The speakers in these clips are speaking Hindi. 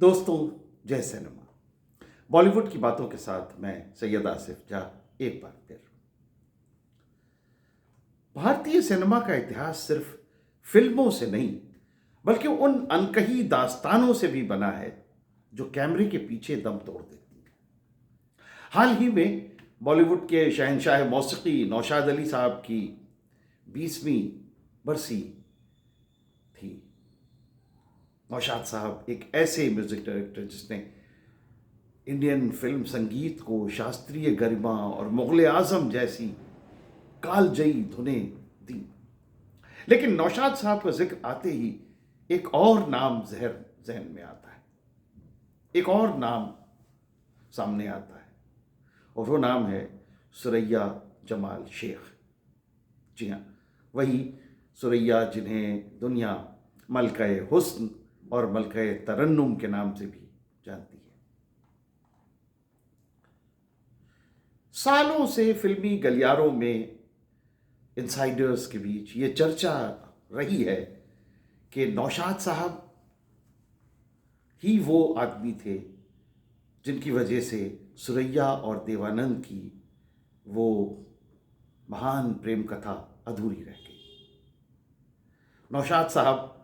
दोस्तों, जय सिनेमा। बॉलीवुड की बातों के साथ मैं सैयद आसिफ जा एक बार फिर। भारतीय सिनेमा का इतिहास सिर्फ फिल्मों से नहीं बल्कि उन अनकही दास्तानों से भी बना है जो कैमरे के पीछे दम तोड़ देती है। हाल ही में बॉलीवुड के शहंशाह मौसीकी नौशाद अली साहब की 20वीं बरसी थी। नौशाद साहब एक ऐसे म्यूजिक डायरेक्टर जिसने इंडियन फिल्म संगीत को शास्त्रीय गरिमा और मुगल आजम जैसी कालजयी धुनें दी। लेकिन नौशाद साहब का जिक्र आते ही एक और नाम जहन में आता है, एक और नाम सामने आता है, और वो नाम है सुरैया जमाल शेख। जी हाँ, वही सुरैया जिन्हें दुनिया मलके हुस्न और मलके तरन्नुम के नाम से भी जानती है। सालों से फिल्मी गलियारों में इनसाइडर्स के बीच ये चर्चा रही है कि नौशाद साहब ही वो आदमी थे जिनकी वजह से सुरैया और देवानंद की वो महान प्रेम कथा अधूरी रह गई। नौशाद साहब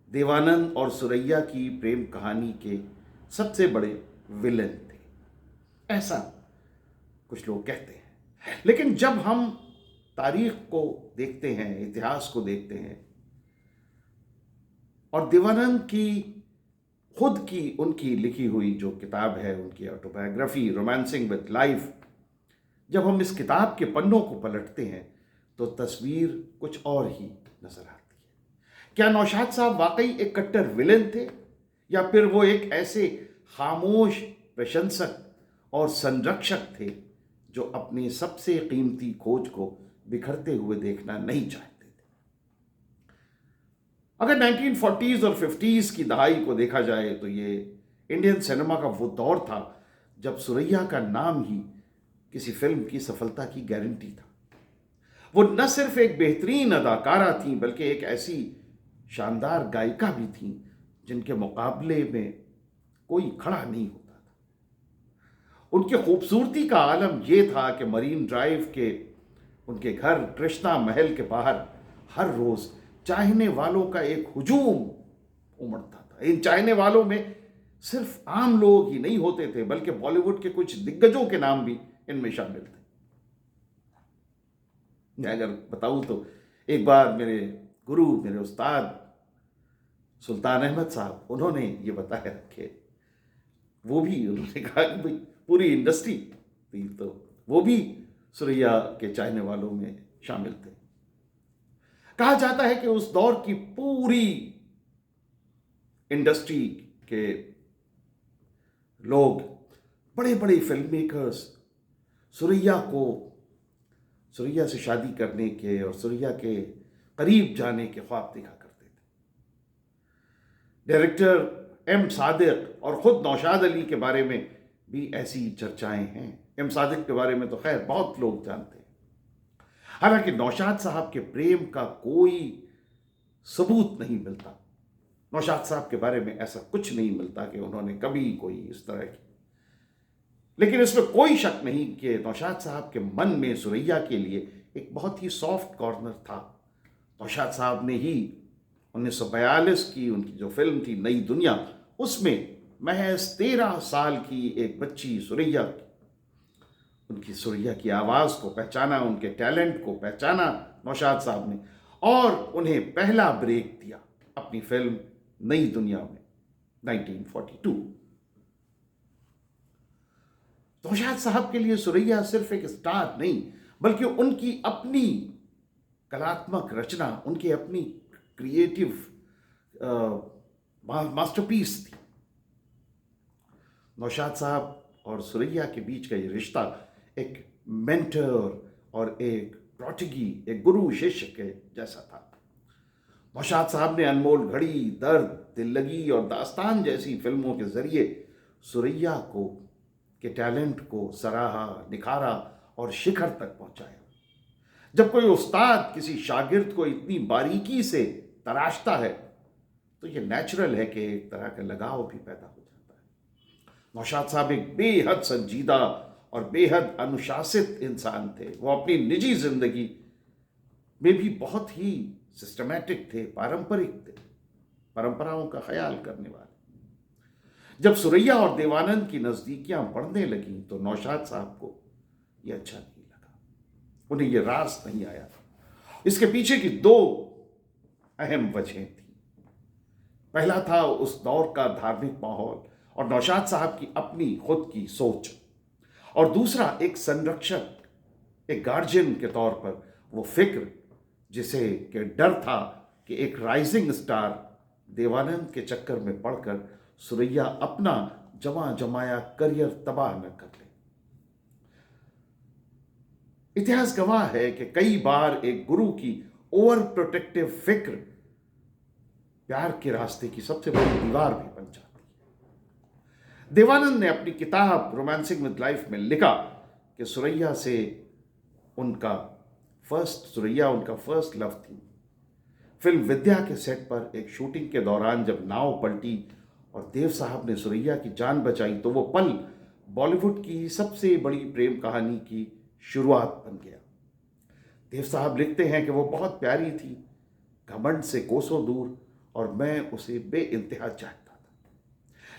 देवानंद और सुरैया की प्रेम कहानी के सबसे बड़े विलन थे, ऐसा कुछ लोग कहते हैं। लेकिन जब हम तारीख को देखते हैं, इतिहास को देखते हैं और देवानंद की खुद की उनकी लिखी हुई जो किताब है, उनकी ऑटोबायोग्राफी रोमांसिंग विद लाइफ, जब हम इस किताब के पन्नों को पलटते हैं तो तस्वीर कुछ और ही नजर आती है। क्या नौशाद साहब वाकई एक कट्टर विलेन थे, या फिर वो एक ऐसे खामोश प्रशंसक और संरक्षक थे जो अपनी सबसे कीमती खोज को बिखरते हुए देखना नहीं चाहते थे? अगर 1940s और 50s की दहाई को देखा जाए तो ये इंडियन सिनेमा का वो दौर था जब सुरैया का नाम ही किसी फिल्म की सफलता की गारंटी था। वो न सिर्फ एक बेहतरीन अदाकारा थी बल्कि एक ऐसी शानदार गायिका भी थी जिनके मुकाबले में कोई खड़ा नहीं होता था। उनकी खूबसूरती का आलम यह था कि मरीन ड्राइव के उनके घर कृष्णा महल के बाहर हर रोज चाहने वालों का एक हुजूम उमड़ता था। इन चाहने वालों में सिर्फ आम लोग ही नहीं होते थे बल्कि बॉलीवुड के कुछ दिग्गजों के नाम भी इनमें शामिल थे। मैं अगर बताऊं तो एक बार मेरे गुरु, मेरे उस्ताद सुल्तान अहमद साहब, उन्होंने ये बताया कि वो भी, उन्होंने कहा कि भाई पूरी इंडस्ट्री थी तो वो भी सुरैया के चाहने वालों में शामिल थे। कहा जाता है कि उस दौर की पूरी इंडस्ट्री के लोग, बड़े बड़े फिल्म मेकर्स सुरैया से शादी करने के और सुरैया के करीब जाने के ख्वाब देखा करते थे। डायरेक्टर एम सादिक और खुद नौशाद अली के बारे में भी ऐसी चर्चाएं हैं। एम सादिक के बारे में तो खैर बहुत लोग जानते हैं। हालांकि नौशाद साहब के प्रेम का कोई सबूत नहीं मिलता। नौशाद साहब के बारे में ऐसा कुछ नहीं मिलता कि उन्होंने कभी कोई इस तरह की, लेकिन इसमें कोई शक नहीं कि नौशाद साहब के मन में सुरैया के लिए एक बहुत ही सॉफ्ट कॉर्नर था। नौशाद साहब ने ही 1942 की उनकी जो फिल्म थी नई दुनिया, उसमें महज 13 साल की एक बच्ची सुरैया, उनकी सुरैया की आवाज़ को पहचाना, उनके टैलेंट को पहचाना नौशाद साहब ने, और उन्हें पहला ब्रेक दिया अपनी फिल्म नई दुनिया में 1942। नौशाद साहब के लिए सुरैया सिर्फ एक स्टार नहीं बल्कि उनकी अपनी कलात्मक रचना, उनकी अपनी क्रिएटिव मास्टरपीस थी। नौशाद साहब और सुरैया के बीच का ये रिश्ता एक मेंटर और एक प्रोटेगी, एक गुरु शिष्य के जैसा था। नौशाद साहब ने अनमोल घड़ी, दर्द, दिल लगी और दास्तान जैसी फिल्मों के जरिए सुरैया के टैलेंट को सराहा, निखारा और शिखर तक पहुंचाया। जब कोई उस्ताद किसी शागिर्द को इतनी बारीकी से तराशता है तो ये नेचुरल है कि एक तरह का लगाव भी पैदा हो जाता है। नौशाद साहब एक बेहद संजीदा और बेहद अनुशासित इंसान थे। वो अपनी निजी जिंदगी में भी बहुत ही सिस्टमैटिक थे, पारंपरिक थे, परंपराओं का ख्याल करने वाले। जब सुरैया और देवानंद की नजदीकियां बढ़ने लगी तो नौशाद साहब को यह अच्छा नहीं लगा, उन्हें यह रास नहीं आया। इसके पीछे की दो अहम वजहें थी। पहला था उस दौर का धार्मिक माहौल और नौशाद साहब की अपनी खुद की सोच, और दूसरा एक संरक्षक, एक गार्जियन के तौर पर वो फिक्र जिसे के डर था कि एक राइजिंग स्टार देवानंद के चक्कर में पड़कर सुरैया अपना जमा जमाया करियर तबाह न कर ले। इतिहास गवाह है कि कई बार एक गुरु की ओवर प्रोटेक्टिव फिक्र प्यार के रास्ते की सबसे बड़ी दीवार भी बन जाती है। देवानंद ने अपनी किताब रोमांसिंग विद लाइफ में लिखा कि सुरैया उनका फर्स्ट लव थी। फिल्म विद्या के सेट पर एक शूटिंग के दौरान जब नाव पलटी और देव साहब ने सुरैया की जान बचाई तो वो पल बॉलीवुड की सबसे बड़ी प्रेम कहानी की शुरुआत बन गया। देव साहब लिखते हैं कि वो बहुत प्यारी थी, घमंड से कोसों दूर, और मैं उसे बेइंतहा चाहता था।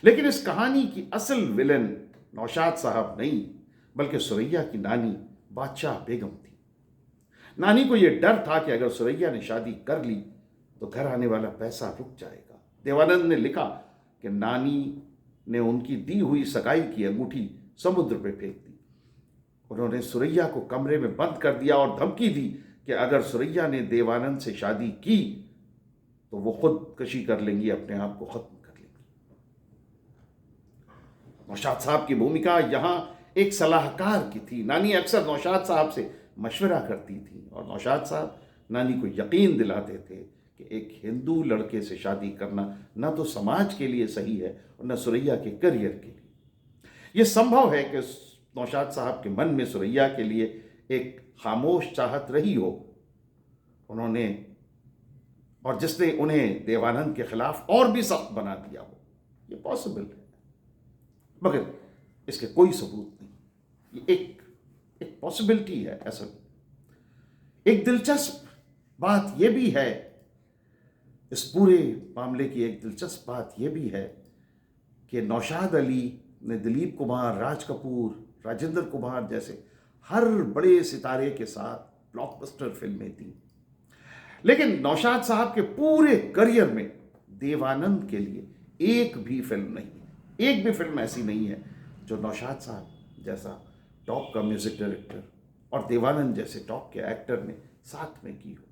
लेकिन इस कहानी की असल विलन नौशाद साहब नहीं, बल्कि सुरैया की नानी बादशाह बेगम थी। नानी को यह डर था कि अगर सुरैया ने शादी कर ली तो घर आने वाला पैसा रुक जाएगा। देवानंद ने लिखा कि नानी ने उनकी दी हुई सगाई की अंगूठी समुद्र में फेंक दी। उन्होंने सुरैया को कमरे में बंद कर दिया और धमकी दी कि अगर सुरैया ने देवानंद से शादी की तो वो खुदकशी कर लेंगी, अपने आप को खत्म कर लेंगी। नौशाद साहब की भूमिका यहां एक सलाहकार की थी। नानी अक्सर नौशाद साहब से मशवरा करती थी और नौशाद साहब नानी को यकीन दिलाते थे कि एक हिंदू लड़के से शादी करना न तो समाज के लिए सही है और न सुरैया के करियर के लिए। यह संभव है कि नौशाद साहब के मन में सुरैया के लिए एक खामोश चाहत रही हो उन्होंने, और जिसने उन्हें देवानंद के खिलाफ और भी सख्त बना दिया हो। यह पॉसिबल है, मगर इसके कोई सबूत नहीं। ये एक पॉसिबिलिटी है। ऐसा एक दिलचस्प बात यह भी है, इस पूरे मामले की एक दिलचस्प बात यह भी है कि नौशाद अली ने दिलीप कुमार, राज कपूर, राजेंद्र कुमार जैसे हर बड़े सितारे के साथ ब्लॉकबस्टर फिल्में दी, लेकिन नौशाद साहब के पूरे करियर में देवानंद के लिए एक भी फिल्म नहीं है, एक भी फिल्म ऐसी नहीं है जो नौशाद साहब जैसा टॉप का म्यूजिक डायरेक्टर और देवानंद जैसे टॉप के एक्टर ने साथ में की हो।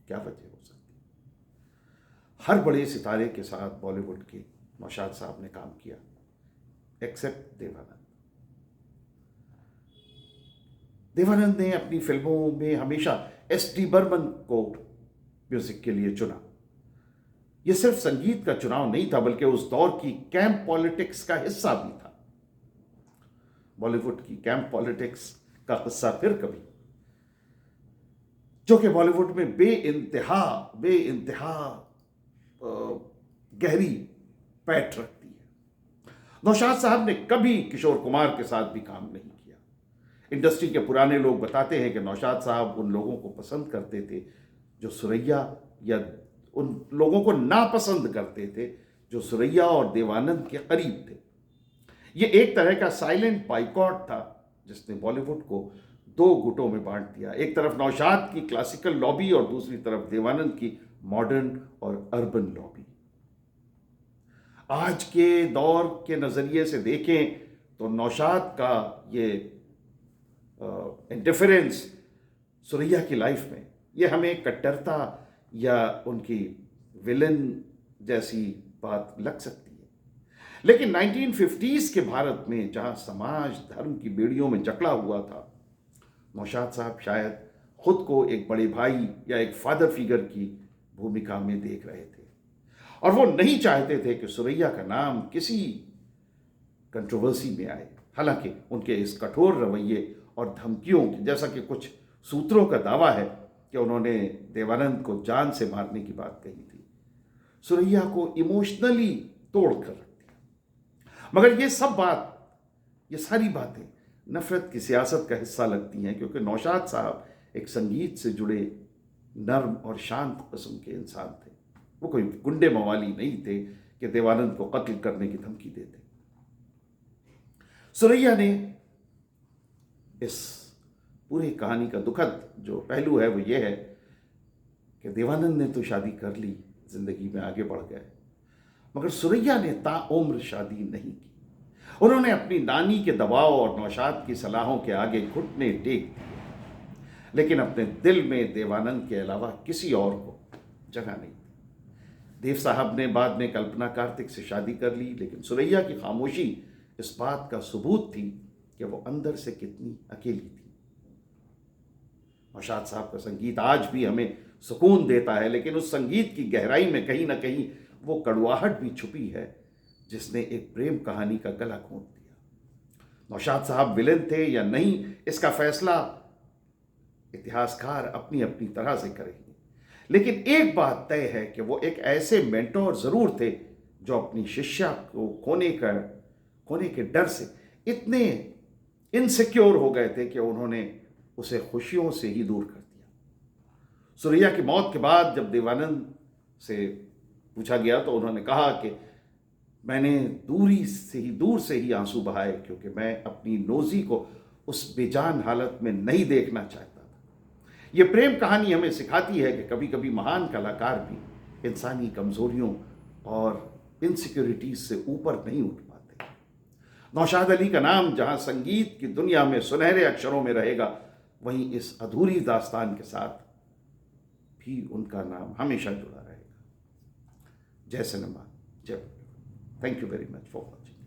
क्या वजह हो सकती है? हर बड़े सितारे के साथ बॉलीवुड के नौशाद साहब ने काम किया, एक्सेप्ट देवानंद। देवानंद ने अपनी फिल्मों में हमेशा एस.डी. बर्मन को म्यूजिक के लिए चुना। यह सिर्फ संगीत का चुनाव नहीं था, बल्कि उस दौर की कैंप पॉलिटिक्स का हिस्सा भी था। बॉलीवुड की कैंप पॉलिटिक्स का किस्सा फिर कभी, जो कि बॉलीवुड में बेइंतहा गहरी पैठ रखती है। नौशाद साहब ने कभी किशोर कुमार के साथ भी काम नहीं किया। इंडस्ट्री के पुराने लोग बताते हैं कि नौशाद साहब उन लोगों को पसंद करते थे जो सुरैया, या उन लोगों को नापसंद करते थे जो सुरैया और देवानंद के करीब थे। यह एक तरह का साइलेंट बाइकॉट था जिसने बॉलीवुड को दो गुटों में बांट दिया। एक तरफ नौशाद की क्लासिकल लॉबी और दूसरी तरफ देवानंद की मॉडर्न और अर्बन लॉबी। आज के दौर के नजरिए से देखें तो नौशाद का ये इंटरफेरेंस सुरैया की लाइफ में, ये हमें कट्टरता या उनकी विलन जैसी बात लग सकती है, लेकिन 1950s के भारत में जहां समाज धर्म की बेड़ियों में जकड़ा हुआ था, नौशाद साहब शायद खुद को एक बड़े भाई या एक फादर फिगर की भूमिका में देख रहे थे, और वो नहीं चाहते थे कि सुरैया का नाम किसी कंट्रोवर्सी में आए। हालांकि उनके इस कठोर रवैये और धमकियों की, जैसा कि कुछ सूत्रों का दावा है कि उन्होंने देवानंद को जान से मारने की बात कही थी, सुरैया को इमोशनली तोड़ कर रख दिया। मगर ये सब बात, ये सारी बातें नफरत की सियासत का हिस्सा लगती हैं, क्योंकि नौशाद साहब एक संगीत से जुड़े नर्म और शांत किस्म के इंसान थे। वो कोई गुंडे मवाली नहीं थे कि देवानंद को कत्ल करने की धमकी देते। सुरैया ने इस पूरी कहानी का दुखद जो पहलू है वो ये है कि देवानंद ने तो शादी कर ली, जिंदगी में आगे बढ़ गए, मगर सुरैया ने ताउम्र शादी नहीं की। उन्होंने अपनी नानी के दबाव और नौशाद की सलाहों के आगे घुटने टेक दिए, लेकिन अपने दिल में देवानंद के अलावा किसी और को जगह नहीं थी। देव साहब ने बाद में कल्पना कार्तिक से शादी कर ली, लेकिन सुरैया की खामोशी इस बात का सबूत थी कि वो अंदर से कितनी अकेली थी। नौशाद साहब का संगीत आज भी हमें सुकून देता है, लेकिन उस संगीत की गहराई में कहीं ना कहीं वो कड़वाहट भी छुपी है जिसने एक प्रेम कहानी का गला घोंट दिया। नौशाद साहब विलेन थे या नहीं, इसका फैसला इतिहासकार अपनी अपनी तरह से करेंगे, लेकिन एक बात तय है कि वो एक ऐसे मेंटोर जरूर थे जो अपनी शिष्या को खोने के डर से इतने इनसिक्योर हो गए थे कि उन्होंने उसे खुशियों से ही दूर कर दिया। सुरैया की मौत के बाद जब देवानंद से पूछा गया तो उन्होंने कहा कि मैंने दूर से ही आंसू बहाए, क्योंकि मैं अपनी नोजी को उस बेजान हालत में नहीं देखना चाहता था। ये प्रेम कहानी हमें सिखाती है कि कभी कभी महान कलाकार भी इंसानी कमजोरियों और इनसिक्योरिटीज से ऊपर नहीं उठ पाते। नौशाद अली का नाम जहां संगीत की दुनिया में सुनहरे अक्षरों में रहेगा, वहीं इस अधूरी दास्तान के साथ भी उनका नाम हमेशा जुड़ा रहेगा। जय सिनेमा, जय। Thank you very much for watching.